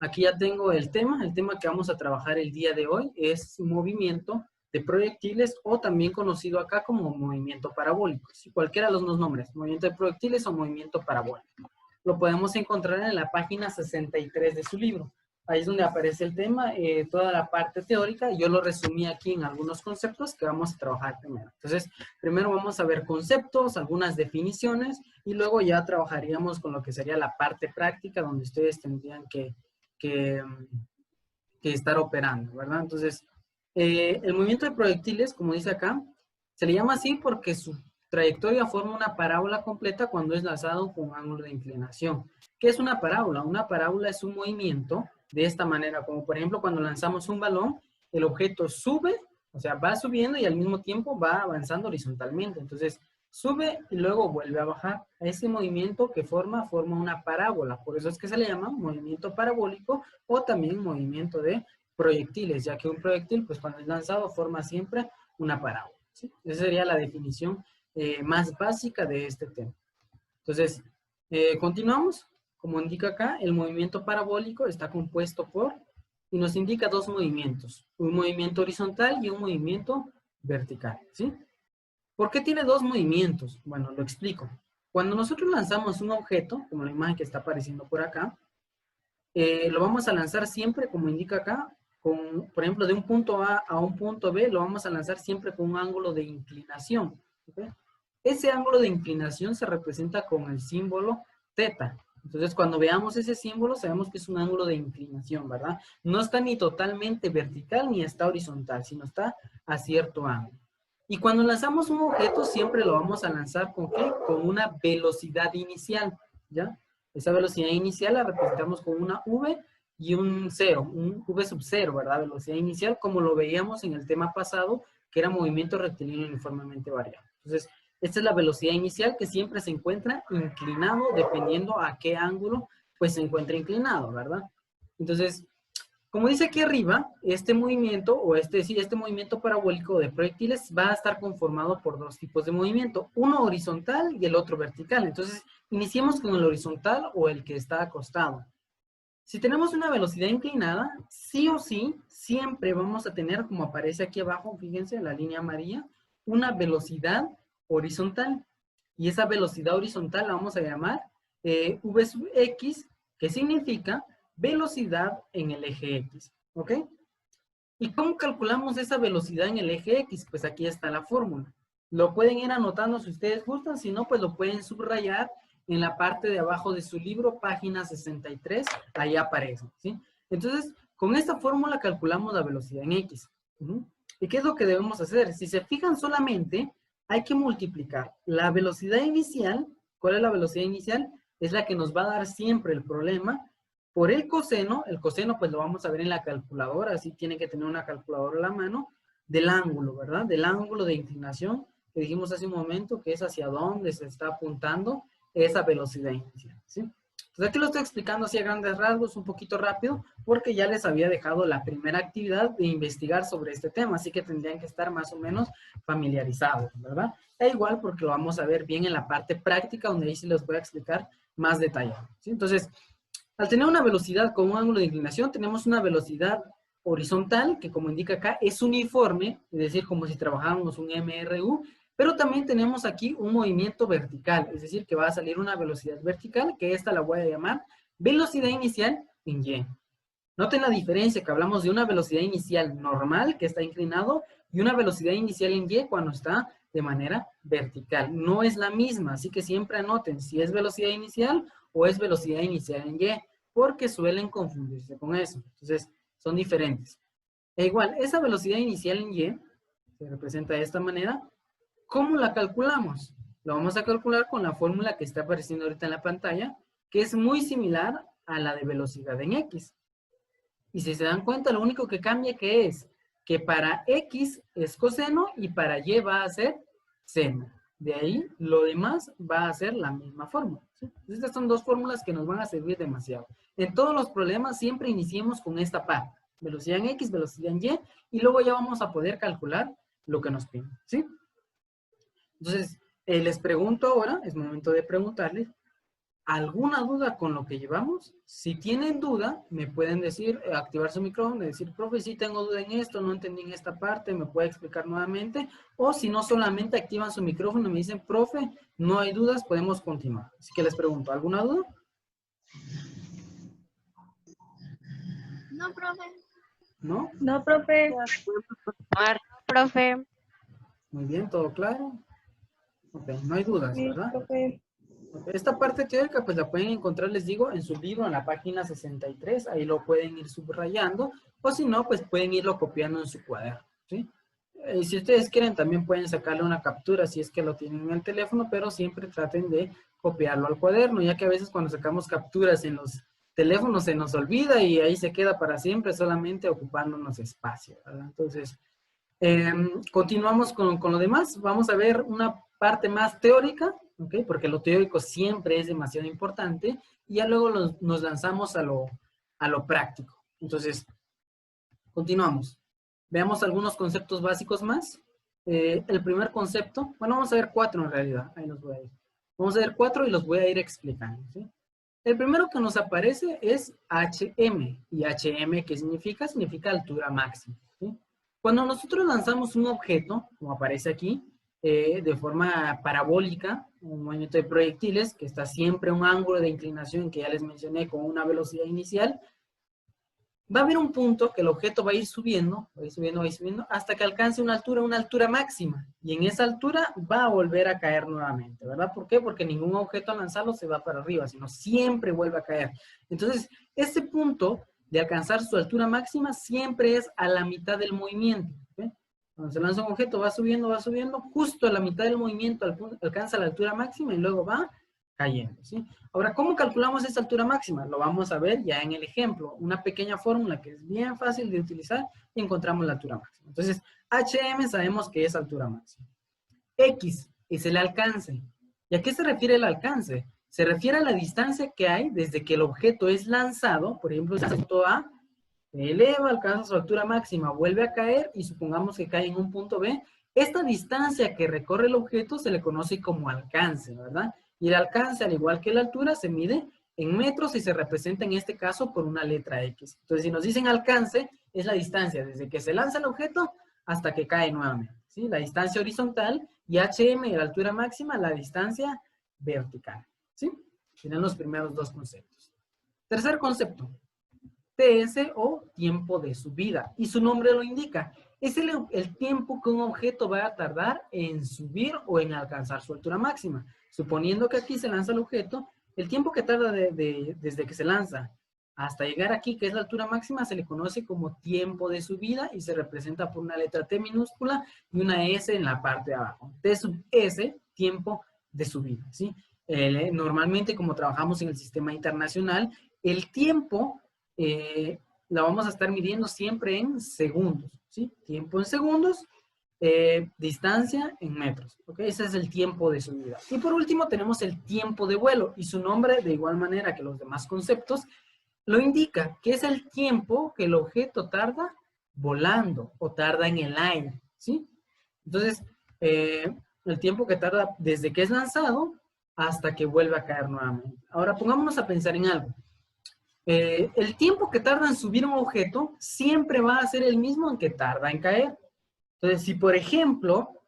Aquí ya tengo el tema que vamos a trabajar el día de hoy es movimiento de proyectiles o también conocido acá como movimiento parabólico. ¿Sí? Cualquiera de los dos nombres, movimiento de proyectiles o movimiento parabólico. Lo podemos encontrar en la página 63 de su libro. Ahí es donde aparece el tema, toda la parte teórica. Yo lo resumí aquí en algunos conceptos que vamos a trabajar primero. Entonces, primero vamos a ver conceptos, algunas definiciones, y luego ya trabajaríamos con lo que sería la parte práctica, donde ustedes tendrían que estar operando, ¿verdad? Entonces, el movimiento de proyectiles, como dice acá, se le llama así porque su trayectoria forma una parábola completa cuando es lanzado con ángulo de inclinación. ¿Qué es una parábola? Una parábola es un movimiento de esta manera, como por ejemplo cuando lanzamos un balón, el objeto sube, o sea, va subiendo y al mismo tiempo va avanzando horizontalmente. Entonces, sube y luego vuelve a bajar. Ese movimiento que forma una parábola. Por eso es que se le llama movimiento parabólico o también movimiento de proyectiles, ya que un proyectil, pues cuando es lanzado, forma siempre una parábola. ¿Sí? Esa sería la definición más básica de este tema. Entonces, continuamos. Como indica acá, el movimiento parabólico está compuesto por, y nos indica dos movimientos, un movimiento horizontal y un movimiento vertical, ¿sí? ¿Por qué tiene dos movimientos? Bueno, lo explico. Cuando nosotros lanzamos un objeto, como la imagen que está apareciendo por acá, lo vamos a lanzar siempre, como indica acá, con, por ejemplo, de un punto A a un punto B, lo vamos a lanzar siempre con un ángulo de inclinación. ¿Okay? Ese ángulo de inclinación se representa con el símbolo θ. Entonces, cuando veamos ese símbolo, sabemos que es un ángulo de inclinación, ¿verdad? No está ni totalmente vertical ni está horizontal, sino está a cierto ángulo. Y cuando lanzamos un objeto, siempre lo vamos a lanzar ¿con qué? Con una velocidad inicial, ¿ya? Esa velocidad inicial la representamos con una V y un 0, un V sub 0, ¿verdad? Velocidad inicial, como lo veíamos en el tema pasado, que era movimiento rectilíneo uniformemente variable. Entonces, esta es la velocidad inicial que siempre se encuentra inclinado dependiendo a qué ángulo pues se encuentra inclinado, ¿verdad? Entonces, como dice aquí arriba, este movimiento, o este movimiento parabólico de proyectiles va a estar conformado por dos tipos de movimiento, uno horizontal y el otro vertical. Entonces, iniciemos con el horizontal o el que está acostado. Si tenemos una velocidad inclinada, sí o sí, siempre vamos a tener, como aparece aquí abajo, fíjense, la línea amarilla, una velocidad horizontal. Y esa velocidad horizontal la vamos a llamar v sub x, que significa velocidad en el eje X, ¿ok? ¿Y cómo calculamos esa velocidad en el eje X? Pues aquí está la fórmula. Lo pueden ir anotando si ustedes gustan, si no, pues lo pueden subrayar en la parte de abajo de su libro, página 63, ahí aparece, ¿sí? Entonces, con esta fórmula calculamos la velocidad en X. ¿Y qué es lo que debemos hacer? Si se fijan solamente, hay que multiplicar la velocidad inicial. ¿Cuál es la velocidad inicial? Es la que nos va a dar siempre el problema, por el coseno pues lo vamos a ver en la calculadora, así tiene que tener una calculadora a la mano, del ángulo, ¿verdad? Del ángulo de inclinación que dijimos hace un momento, que es hacia dónde se está apuntando esa velocidad inicial, ¿sí? Entonces aquí lo estoy explicando así a grandes rasgos, un poquito rápido, porque ya les había dejado la primera actividad de investigar sobre este tema, así que tendrían que estar más o menos familiarizados, ¿verdad? E igual porque lo vamos a ver bien en la parte práctica, donde ahí sí les voy a explicar más detallado, ¿sí? Entonces, al tener una velocidad con un ángulo de inclinación, tenemos una velocidad horizontal, que como indica acá, es uniforme, es decir, como si trabajáramos un MRU, pero también tenemos aquí un movimiento vertical, es decir, que va a salir una velocidad vertical, que esta la voy a llamar velocidad inicial en Y. Noten la diferencia, que hablamos de una velocidad inicial normal, que está inclinado, y una velocidad inicial en Y cuando está de manera vertical. No es la misma, así que siempre anoten si es velocidad inicial o es velocidad inicial en Y, porque suelen confundirse con eso. Entonces, son diferentes. E igual, esa velocidad inicial en Y, se representa de esta manera. ¿Cómo la calculamos? Lo vamos a calcular con la fórmula que está apareciendo ahorita en la pantalla, que es muy similar a la de velocidad en X. Y si se dan cuenta, lo único que cambia que es que para X es coseno y para Y va a ser seno. De ahí, lo demás va a ser la misma fórmula, ¿sí? Estas son dos fórmulas que nos van a servir demasiado. En todos los problemas siempre iniciemos con esta parte. Velocidad en X, velocidad en Y, y luego ya vamos a poder calcular lo que nos piden, ¿sí? Entonces, les pregunto ahora, es momento de preguntarles, ¿Alguna duda con lo que llevamos? Si tienen duda, me pueden decir, activar su micrófono y decir, profe, sí tengo duda en esto, no entendí en esta parte, me puede explicar nuevamente. O si no, solamente activan su micrófono y me dicen, profe, no hay dudas, podemos continuar. Así que les pregunto, ¿alguna duda? No, profe. ¿No? No, profe. Profe. Muy bien, ¿todo claro? Ok, no hay dudas, Sí, ¿verdad? profe. Esta parte teórica pues la pueden encontrar, les digo, en su libro en la página 63, ahí lo pueden ir subrayando, o si no, pues pueden irlo copiando en su cuaderno, ¿sí? Si ustedes quieren también pueden sacarle una captura si es que lo tienen en el teléfono, pero siempre traten de copiarlo al cuaderno, ya que a veces cuando sacamos capturas en los teléfonos se nos olvida y ahí se queda para siempre solamente ocupándonos espacio, ¿verdad? Entonces, continuamos con lo demás. Vamos a ver una parte más teórica, ¿ok? Porque lo teórico siempre es demasiado importante. Y ya luego nos lanzamos a lo práctico. Entonces, continuamos. Veamos algunos conceptos básicos más. El primer concepto, bueno, vamos a ver 4 en realidad. Ahí los voy a ir. Vamos a ver 4 y los voy a ir explicando, ¿sí? El primero que nos aparece es HM. ¿Y HM qué significa? Significa altura máxima, ¿sí? Cuando nosotros lanzamos un objeto, como aparece aquí, de forma parabólica, un movimiento de proyectiles, que está siempre a un ángulo de inclinación que ya les mencioné con una velocidad inicial, va a haber un punto que el objeto va a ir subiendo, va a ir subiendo, va a ir subiendo, hasta que alcance una altura máxima. Y en esa altura va a volver a caer nuevamente, ¿verdad? ¿Por qué? Porque ningún objeto al lanzarlo se va para arriba, sino siempre vuelve a caer. Entonces, ese punto de alcanzar su altura máxima siempre es a la mitad del movimiento. ¿Sí? Cuando se lanza un objeto va subiendo, justo a la mitad del movimiento alcanza la altura máxima y luego va cayendo, ¿sí? Ahora, ¿cómo calculamos esta altura máxima? Lo vamos a ver ya en el ejemplo. Una pequeña fórmula que es bien fácil de utilizar y encontramos la altura máxima. Entonces, HM sabemos que es altura máxima. X es el alcance. ¿Y a qué se refiere el alcance? Se refiere a la distancia que hay desde que el objeto es lanzado, por ejemplo, el punto A, se eleva, alcanza su altura máxima, vuelve a caer y supongamos que cae en un punto B. Esta distancia que recorre el objeto se le conoce como alcance, ¿verdad? Y el alcance, al igual que la altura, se mide en metros y se representa en este caso por una letra X. Entonces, si nos dicen alcance, es la distancia desde que se lanza el objeto hasta que cae nuevamente, ¿sí? La distancia horizontal y HM, la altura máxima, la distancia vertical, ¿sí? Tienen los primeros dos conceptos. Tercer concepto, TS o tiempo de subida. Y su nombre lo indica. Es el tiempo que un objeto va a tardar en subir o en alcanzar su altura máxima. Suponiendo que aquí se lanza el objeto, el tiempo que tarda desde que se lanza hasta llegar aquí, que es la altura máxima, se le conoce como tiempo de subida y se representa por una letra T minúscula y una S en la parte de abajo. T sub S, tiempo de subida, ¿sí? Normalmente, como trabajamos en el sistema internacional, el tiempo la vamos a estar midiendo siempre en segundos, ¿sí? Tiempo en segundos, distancia en metros, ¿ok? Ese es el tiempo de subida. Y por último tenemos el tiempo de vuelo, y su nombre, de igual manera que los demás conceptos, lo indica, que es el tiempo que el objeto tarda volando o tarda en el aire, ¿sí? Entonces, el tiempo que tarda desde que es lanzado hasta que vuelve a caer nuevamente. Ahora, pongámonos a pensar en algo. El tiempo que tarda en subir un objeto siempre va a ser el mismo en que tarda en caer. Entonces, si por ejemplo,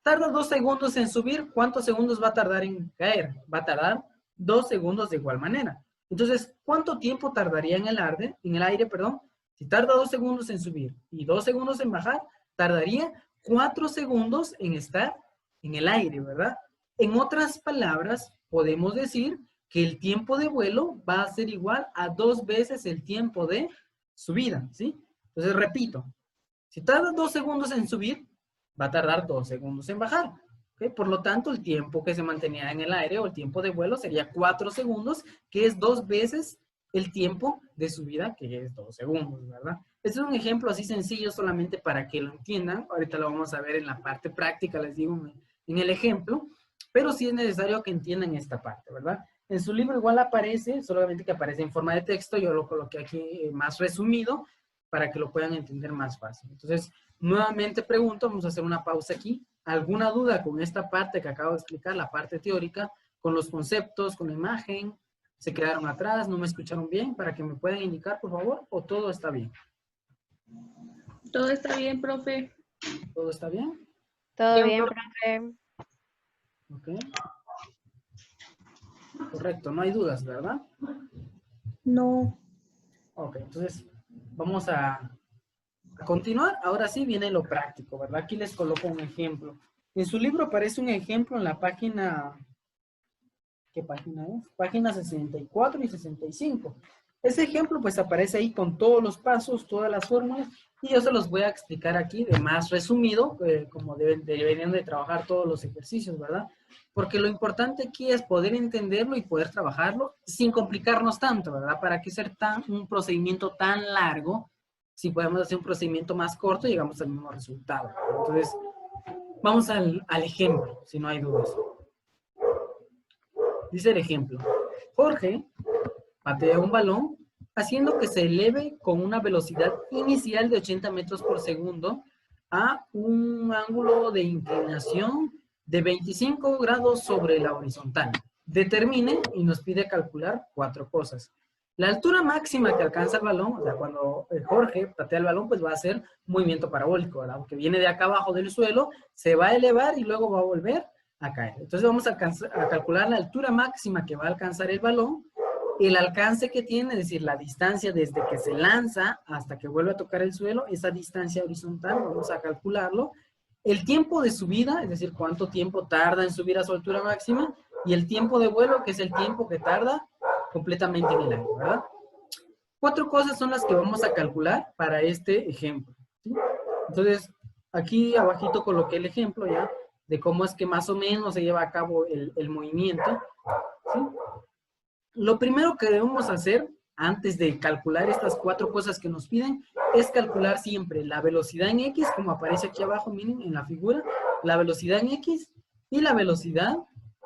tarda 2 segundos en subir, ¿cuántos segundos va a tardar en caer? Va a tardar 2 segundos de igual manera. Entonces, ¿cuánto tiempo tardaría en el aire, perdón? Si tarda 2 segundos en subir y 2 segundos en bajar, tardaría 4 segundos en estar en el aire, ¿verdad? En otras palabras, podemos decir que el tiempo de vuelo va a ser igual a 2 veces el tiempo de subida, ¿sí? Entonces, repito, si tarda 2 segundos en subir, va a tardar 2 segundos en bajar. ¿Okay? Por lo tanto, el tiempo que se mantenía en el aire o el tiempo de vuelo sería 4 segundos, que es 2 veces el tiempo de subida, que es 2 segundos, ¿verdad? Este es un ejemplo así sencillo solamente para que lo entiendan. Ahorita lo vamos a ver en la parte práctica, les digo, en el ejemplo, pero sí es necesario que entiendan esta parte, ¿verdad? En su libro igual aparece, solamente que aparece en forma de texto, yo lo coloqué aquí más resumido para que lo puedan entender más fácil. Entonces, nuevamente pregunto, vamos a hacer una pausa aquí. ¿Alguna duda con esta parte que acabo de explicar, la parte teórica? con los conceptos, con la imagen? ¿Se quedaron atrás? ¿No me escucharon bien? Para que me puedan indicar, por favor, ¿o todo está bien? Todo está bien, profe. ¿Todo está bien? Todo bien, profe. Ok. Correcto, no hay dudas, ¿verdad? No. Ok, entonces vamos a continuar. Ahora sí viene lo práctico, ¿verdad? Aquí les coloco un ejemplo. En su libro aparece un ejemplo en la página... ¿Qué página es? Página 64 y 65. Ese ejemplo pues aparece ahí con todos los pasos, todas las fórmulas, y yo se los voy a explicar aquí de más resumido, como deberían de trabajar todos los ejercicios, ¿verdad? Porque lo importante aquí es poder entenderlo y poder trabajarlo sin complicarnos tanto, ¿verdad? ¿Para qué hacer un procedimiento tan largo? Si podemos hacer un procedimiento más corto, llegamos al mismo resultado. Entonces, vamos al ejemplo, si no hay dudas. Dice el ejemplo: Jorge patea un balón haciendo que se eleve con una velocidad inicial de 80 metros por segundo a un ángulo de inclinación de 25 grados sobre la horizontal. Determine y nos pide calcular 4 cosas. La altura máxima que alcanza el balón, o sea, cuando Jorge patea el balón, pues va a ser movimiento parabólico, ¿verdad? Porque viene de acá abajo del suelo, se va a elevar y luego va a volver a caer. Entonces vamos a calcular la altura máxima que va a alcanzar el balón, el alcance que tiene, es decir, la distancia desde que se lanza hasta que vuelve a tocar el suelo, esa distancia horizontal, vamos a calcularlo, el tiempo de subida, es decir, cuánto tiempo tarda en subir a su altura máxima, y el tiempo de vuelo, que es el tiempo que tarda completamente en el aire, ¿verdad? 4 cosas son las que vamos a calcular para este ejemplo, ¿sí? Entonces, aquí abajito coloqué el ejemplo ya, de cómo es que más o menos se lleva a cabo el movimiento, ¿sí? Lo primero que debemos hacer antes de calcular estas 4 cosas que nos piden es calcular siempre la velocidad en X, como aparece aquí abajo, miren, en la figura, la velocidad en X y la velocidad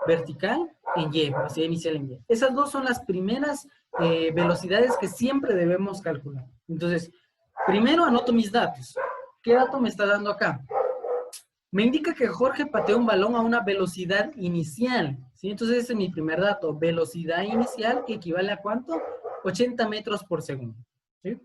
vertical en Y, velocidad inicial en Y. Esas dos son las primeras velocidades que siempre debemos calcular. Entonces, primero anoto mis datos. ¿Qué dato me está dando acá? Me indica que Jorge pateó un balón a una velocidad inicial, ¿sí? Entonces ese es mi primer dato, velocidad inicial, que equivale a ¿cuánto? 80 metros por segundo, ¿sí?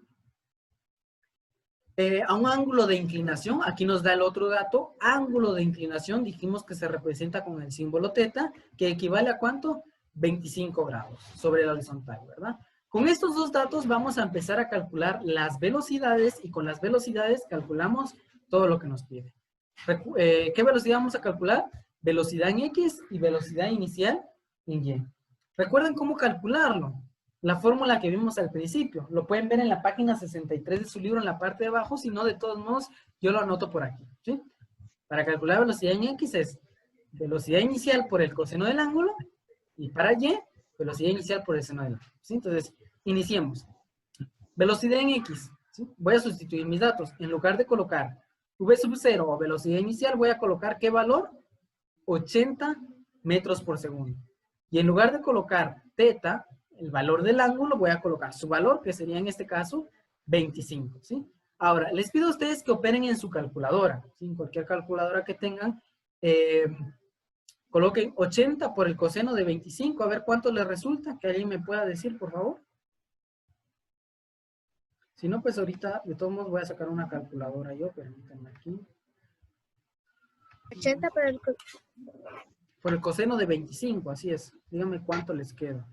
A un ángulo de inclinación, aquí nos da el otro dato, ángulo de inclinación, dijimos que se representa con el símbolo teta, que equivale a ¿cuánto? 25 grados sobre la horizontal, ¿verdad? Con estos dos datos vamos a empezar a calcular las velocidades, y con las velocidades calculamos todo lo que nos pide. ¿Qué velocidad vamos a calcular? Velocidad en X y velocidad inicial en Y. ¿Recuerden cómo calcularlo? La fórmula que vimos al principio. Lo pueden ver en la página 63 de su libro, en la parte de abajo. Si no, de todos modos, yo lo anoto por aquí, ¿sí? Para calcular velocidad en X es velocidad inicial por el coseno del ángulo, y para Y, velocidad inicial por el seno del ángulo, ¿sí? Entonces, iniciemos. Velocidad en X, ¿sí? Voy a sustituir mis datos. En lugar de colocar V sub 0 o velocidad inicial, voy a colocar ¿qué valor? 80 metros por segundo. Y en lugar de colocar teta, el valor del ángulo, voy a colocar su valor, que sería en este caso 25, ¿sí? Ahora, les pido a ustedes que operen en su calculadora, ¿sí? En cualquier calculadora que tengan, coloquen 80 por el coseno de 25, a ver cuánto les resulta, que alguien me pueda decir, por favor. Si no, pues ahorita, de todos modos, voy a sacar una calculadora yo, permítanme aquí. 80 por el coseno de 25, así es. Díganme cuánto les queda.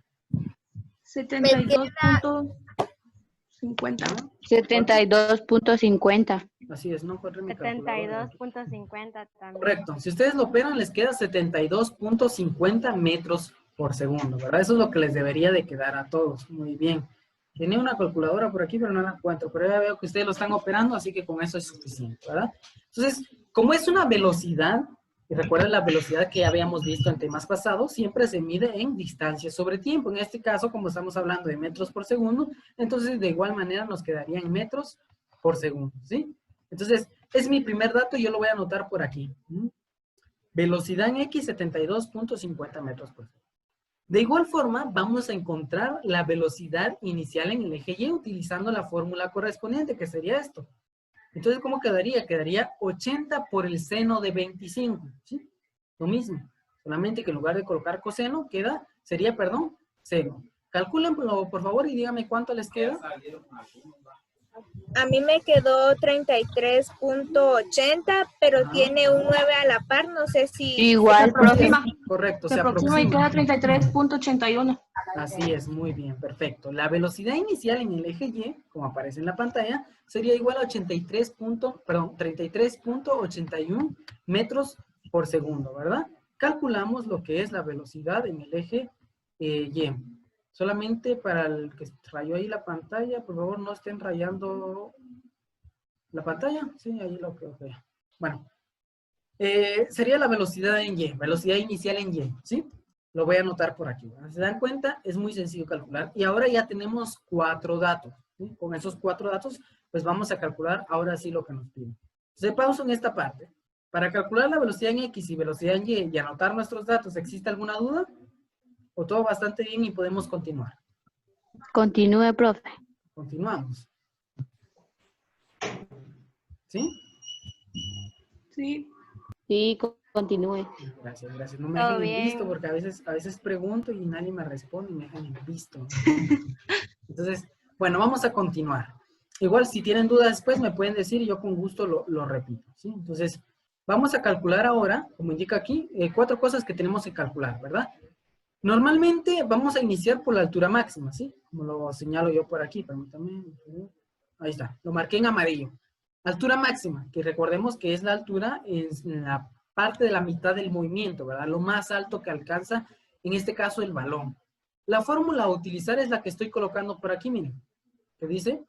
72.50. 72.50. Así es, no encuentro mi calculadora. 72.50 también. Correcto. Si ustedes lo operan, les queda 72.50 metros por segundo, ¿verdad? Eso es lo que les debería de quedar a todos. Muy bien. Tenía una calculadora por aquí, pero no la encuentro. Pero ya veo que ustedes lo están operando, así que con eso es suficiente, ¿verdad? Entonces, como es una velocidad, y recuerden la velocidad que habíamos visto en temas pasados, siempre se mide en distancia sobre tiempo. En este caso, como estamos hablando de metros por segundo, entonces de igual manera nos quedaría en metros por segundo, ¿sí? Entonces, es mi primer dato y yo lo voy a anotar por aquí. Velocidad en X, 72.50 metros por segundo. De igual forma, vamos a encontrar la velocidad inicial en el eje Y utilizando la fórmula correspondiente, que sería esto. Entonces, ¿cómo quedaría? Quedaría 80 por el seno de 25, ¿sí? Lo mismo. Solamente que en lugar de colocar coseno, sería, perdón, seno. Calcúlenlo, por favor, y díganme cuánto les queda. A mí me quedó 33.80, pero Ajá. tiene un 9 a la par, no sé si... Igual, profe. Correcto, Se se aproxima y queda aproxima. 33.81. Así es, muy bien, perfecto. La velocidad inicial en el eje Y, como aparece en la pantalla, sería igual a 33.81 metros por segundo, ¿verdad? Calculamos lo que es la velocidad en el eje Y. Solamente para el que rayó ahí la pantalla, por favor no estén rayando la pantalla. Sí, ahí lo creo que. Bueno, sería la velocidad en Y, velocidad inicial en Y, ¿sí? Lo voy a anotar por aquí. ¿Se dan cuenta? Es muy sencillo calcular. Y ahora ya tenemos 4 datos, ¿sí? Con esos 4 datos, pues vamos a calcular ahora sí lo que nos piden. Entonces, pauso en esta parte. Para calcular la velocidad en X y velocidad en Y anotar nuestros datos, ¿existe alguna duda? ¿O todo bastante bien y podemos continuar? Continúe, profe. Continuamos. ¿Sí? Sí. Sí, continúe. Gracias, gracias. No me Todo dejen en visto bien. porque a veces pregunto y nadie me responde y me dejan en visto. Entonces, bueno, vamos a continuar. Igual si tienen dudas después me pueden decir y yo con gusto lo repito, ¿sí? Entonces, vamos a calcular ahora, como indica aquí, 4 cosas que tenemos que calcular, ¿verdad? Normalmente vamos a iniciar por la altura máxima, ¿sí? Como lo señalo yo por aquí, permítame. Ahí está, lo marqué en amarillo. Altura máxima, que recordemos que es la altura en la parte de la mitad del movimiento, ¿verdad? Lo más alto que alcanza, en este caso, el balón. La fórmula a utilizar es la que estoy colocando por aquí, miren, que dice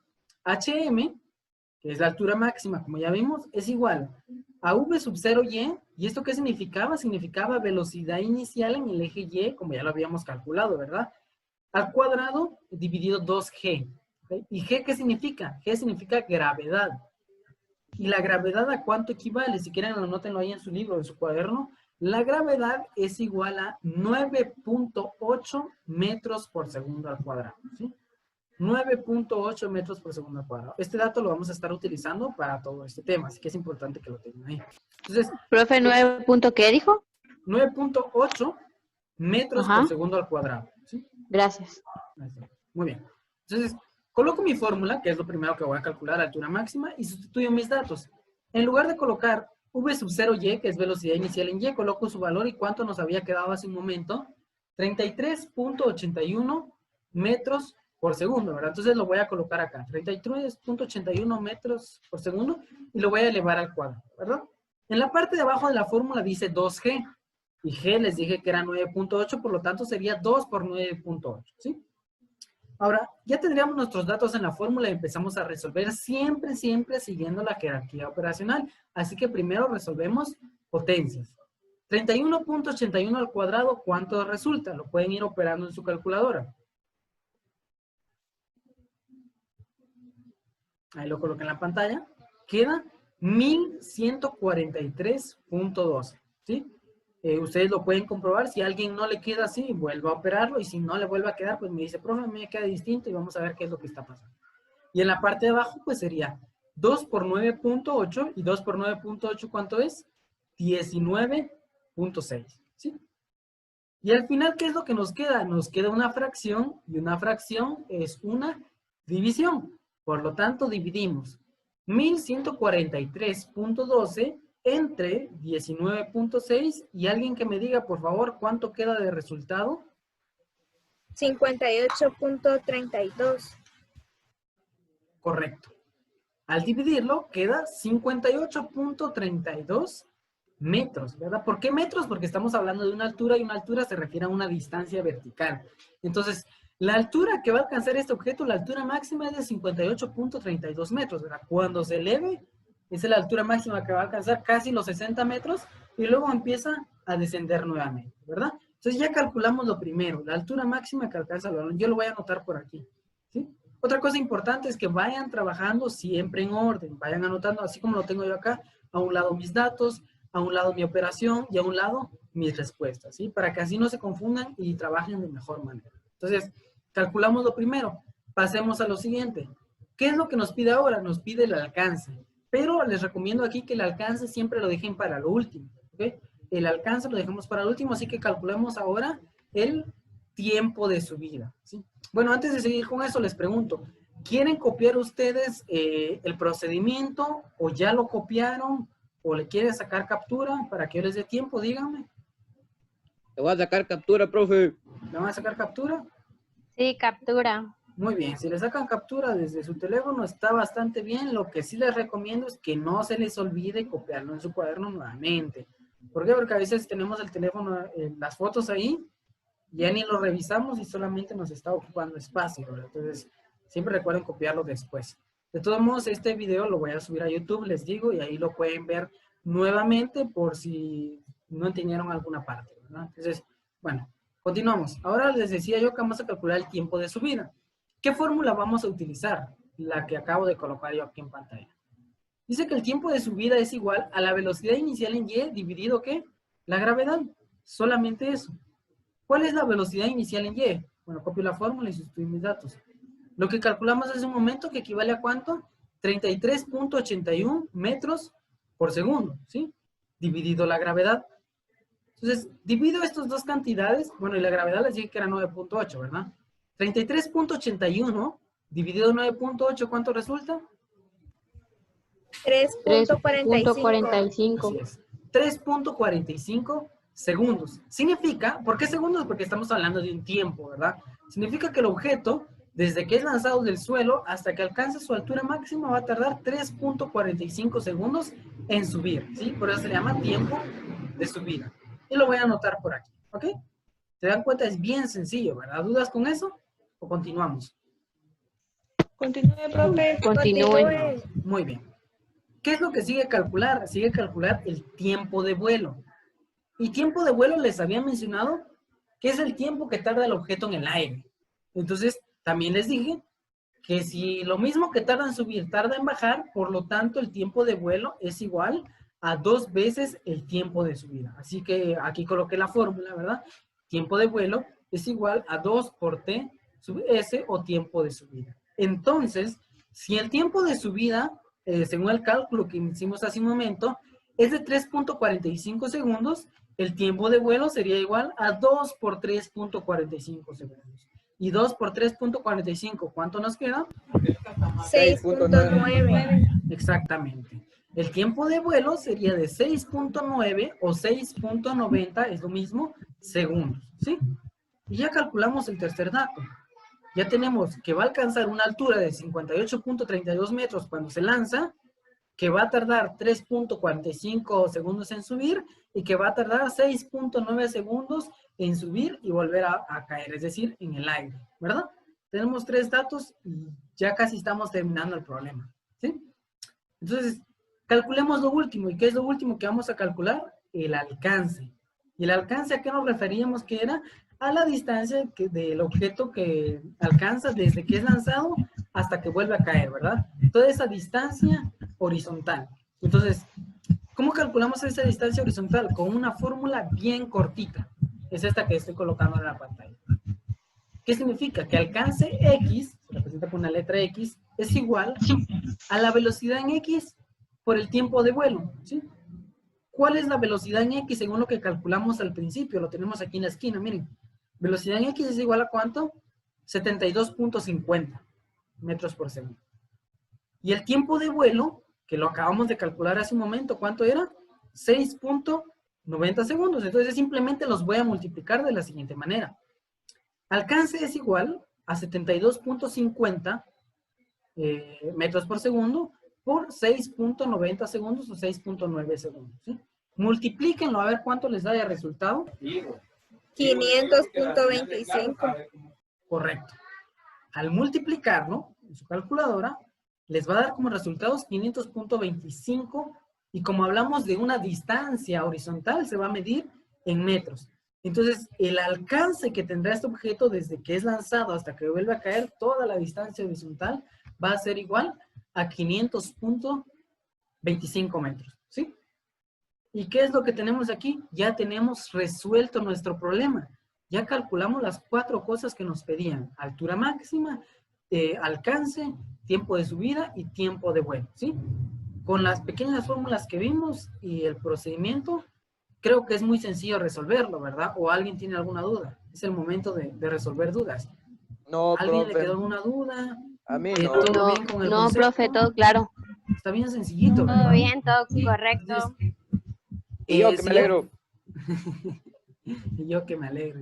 HM, que es la altura máxima, como ya vimos, es igual a V sub 0Y. ¿Y esto qué significaba? Significaba velocidad inicial en el eje Y, como ya lo habíamos calculado, ¿verdad? Al cuadrado dividido 2G. ¿Okay? ¿Y G qué significa? G significa gravedad. ¿Y la gravedad a cuánto equivale? Si quieren, anótenlo ahí en su libro, en su cuaderno. La gravedad es igual a 9.8 metros por segundo al cuadrado, ¿sí? 9.8 metros por segundo al cuadrado. Este dato lo vamos a estar utilizando para todo este tema, así que es importante que lo tengan ahí. Entonces, Profe, 9 punto, ¿qué dijo? 9.8 metros por Ajá. segundo al cuadrado, ¿sí? Gracias. Ahí está. Muy bien. Entonces, coloco mi fórmula, que es lo primero que voy a calcular, altura máxima, y sustituyo mis datos. En lugar de colocar V sub 0Y, que es velocidad inicial en Y, coloco su valor y cuánto nos había quedado hace un momento. 33.81 metros por segundo, ¿verdad? Entonces lo voy a colocar acá. 33.81 metros por segundo y lo voy a elevar al cuadrado, ¿verdad? En la parte de abajo de la fórmula dice 2G. Y G les dije que era 9.8, por lo tanto sería 2 por 9.8, ¿sí? Ahora, ya tendríamos nuestros datos en la fórmula y empezamos a resolver siempre siguiendo la jerarquía operacional. Así que primero resolvemos potencias. 31.81 al cuadrado, ¿cuánto resulta? Lo pueden ir operando en su calculadora. Ahí lo coloqué en la pantalla. Queda 1143.12, ¿sí? Ustedes lo pueden comprobar. Si a alguien no le queda así, vuelva a operarlo. Y si no le vuelve a quedar, pues me dice, profe, me queda distinto y vamos a ver qué es lo que está pasando. Y en la parte de abajo, pues sería 2 por 9.8. ¿Y 2 por 9.8 cuánto es? 19.6, ¿sí? Y al final, ¿qué es lo que nos queda? Nos queda una fracción y una fracción es una división. Por lo tanto, dividimos 1143.12 entre 19.6 y alguien que me diga, por favor, ¿cuánto queda de resultado? 58.32. Correcto. Al dividirlo, queda 58.32 metros, ¿verdad? ¿Por qué metros? Porque estamos hablando de una altura y una altura se refiere a una distancia vertical. Entonces, la altura que va a alcanzar este objeto, la altura máxima es de 58.32 metros, ¿verdad? Cuando se eleve, esa es la altura máxima que va a alcanzar casi los 60 metros y luego empieza a descender nuevamente, ¿verdad? Entonces ya calculamos lo primero, la altura máxima que alcanza el balón. Yo lo voy a anotar por aquí, ¿sí? Otra cosa importante es que vayan trabajando siempre en orden, vayan anotando, así como lo tengo yo acá, a un lado mis datos, a un lado mi operación y a un lado mis respuestas, ¿sí? Para que así no se confundan y trabajen de mejor manera. Entonces, calculamos lo primero. Pasemos a lo siguiente. ¿Qué es lo que nos pide ahora? Nos pide el alcance. Pero les recomiendo aquí que el alcance siempre lo dejen para lo último, ¿ok? el alcance lo dejamos para el último, así que calculemos ahora el tiempo de subida, ¿sí? Bueno, antes de seguir con eso, les pregunto, ¿quieren copiar ustedes el procedimiento o ya lo copiaron o le quieren sacar captura para que yo les dé tiempo? Díganme. Te voy a sacar captura, profe. ¿Le van a sacar captura? Sí, captura. Muy bien, si le sacan captura desde su teléfono está bastante bien. Lo que sí les recomiendo es que no se les olvide copiarlo en su cuaderno nuevamente. ¿Por qué? Porque a veces tenemos el teléfono, las fotos ahí, ya ni lo revisamos y solamente nos está ocupando espacio, ¿verdad? Entonces, siempre recuerden copiarlo después. De todos modos, este video lo voy a subir a YouTube, les digo, y ahí lo pueden ver nuevamente por si no entendieron alguna parte, ¿verdad? Entonces, bueno, continuamos. Ahora les decía yo que vamos a calcular el tiempo de subida. ¿Qué fórmula vamos a utilizar? La que acabo de colocar yo aquí en pantalla. Dice que el tiempo de subida es igual a la velocidad inicial en y dividido, ¿qué? La gravedad. Solamente eso. ¿Cuál es la velocidad inicial en y? Bueno, copio la fórmula y sustituyo mis datos. Lo que calculamos hace un momento, que equivale a ¿cuánto? 33.81 metros por segundo, ¿sí? Dividido la gravedad. Entonces, divido estas dos cantidades. Bueno, y la gravedad les dije que era 9.8, ¿verdad? 33.81 dividido 9.8, ¿cuánto resulta? 3.45. 3.45. Así es. 3.45 segundos. Significa, ¿por qué segundos? Porque estamos hablando de un tiempo, ¿verdad? Significa que el objeto, desde que es lanzado del suelo hasta que alcance su altura máxima, va a tardar 3.45 segundos en subir, ¿sí? Por eso se le llama tiempo de subida. Y lo voy a anotar por aquí, ¿ok? ¿Se dan cuenta? Es bien sencillo, ¿verdad? ¿Dudas con eso? ¿O continuamos? Continúe, profe. Continúe. Muy bien. ¿Qué es lo que sigue calcular? Sigue calcular el tiempo de vuelo. Y tiempo de vuelo les había mencionado que es el tiempo que tarda el objeto en el aire. Entonces, también les dije que si lo mismo que tarda en subir, tarda en bajar, por lo tanto, el tiempo de vuelo es igual a 2 veces el tiempo de subida. Así que aquí coloqué la fórmula, ¿verdad? Tiempo de vuelo es igual a 2 por t sub s o tiempo de subida. Entonces, si el tiempo de subida, según el cálculo que hicimos hace un momento, es de 3.45 segundos, el tiempo de vuelo sería igual a 2 por 3.45 segundos. Y 2 por 3.45, ¿cuánto nos queda? 6.9. Exactamente. El tiempo de vuelo sería de 6.9 o 6.90, es lo mismo, segundos, ¿sí? Y ya calculamos el tercer dato. Ya tenemos que va a alcanzar una altura de 58.32 metros cuando se lanza, que va a tardar 3.45 segundos en subir y que va a tardar 6.9 segundos en subir y volver a caer, es decir, en el aire, ¿verdad? Tenemos 3 datos y ya casi estamos terminando el problema, ¿sí? Entonces, calculemos lo último. ¿Y qué es lo último que vamos a calcular? El alcance. ¿Y el alcance a qué nos referíamos que era? A la distancia del objeto que alcanza desde que es lanzado hasta que vuelve a caer, ¿verdad? Toda esa distancia horizontal. Entonces, ¿cómo calculamos esa distancia horizontal? Con una fórmula bien cortita. Es esta que estoy colocando en la pantalla. ¿Qué significa? Que alcance X, se representa con una letra X, es igual a la velocidad en X por el tiempo de vuelo, ¿sí? ¿Cuál es la velocidad en X según lo que calculamos al principio? Lo tenemos aquí en la esquina, miren. Velocidad en X es igual a ¿cuánto? 72.50 metros por segundo. Y el tiempo de vuelo, que lo acabamos de calcular hace un momento, ¿cuánto era? 6.90 segundos. Entonces simplemente los voy a multiplicar de la siguiente manera. Alcance es igual a 72.50 metros por segundo por 6.90 segundos o 6.9 segundos, ¿sí? Multiplíquenlo a ver cuánto les da de resultado. 500.25. Correcto. Al multiplicarlo en su calculadora, les va a dar como resultados 500.25 y como hablamos de una distancia horizontal, se va a medir en metros. Entonces, el alcance que tendrá este objeto desde que es lanzado hasta que vuelve a caer, toda la distancia horizontal va a ser igual a 500.25 metros, ¿sí? ¿Y qué es lo que tenemos aquí? Ya tenemos resuelto nuestro problema. Ya calculamos las 4 cosas que nos pedían. Altura máxima, alcance, tiempo de subida y tiempo de vuelo, ¿sí? Con las pequeñas fórmulas que vimos y el procedimiento, creo que es muy sencillo resolverlo, ¿verdad? ¿O alguien tiene alguna duda? Es el momento de resolver dudas. No, ¿A alguien le profe. quedó alguna duda? A mí no. ¿Todo No, bien con el no, concepto? profe, todo claro. Está bien sencillito, Todo ¿verdad? bien, todo Sí, correcto. entonces, Y yo que si me alegro. Y yo que me alegro.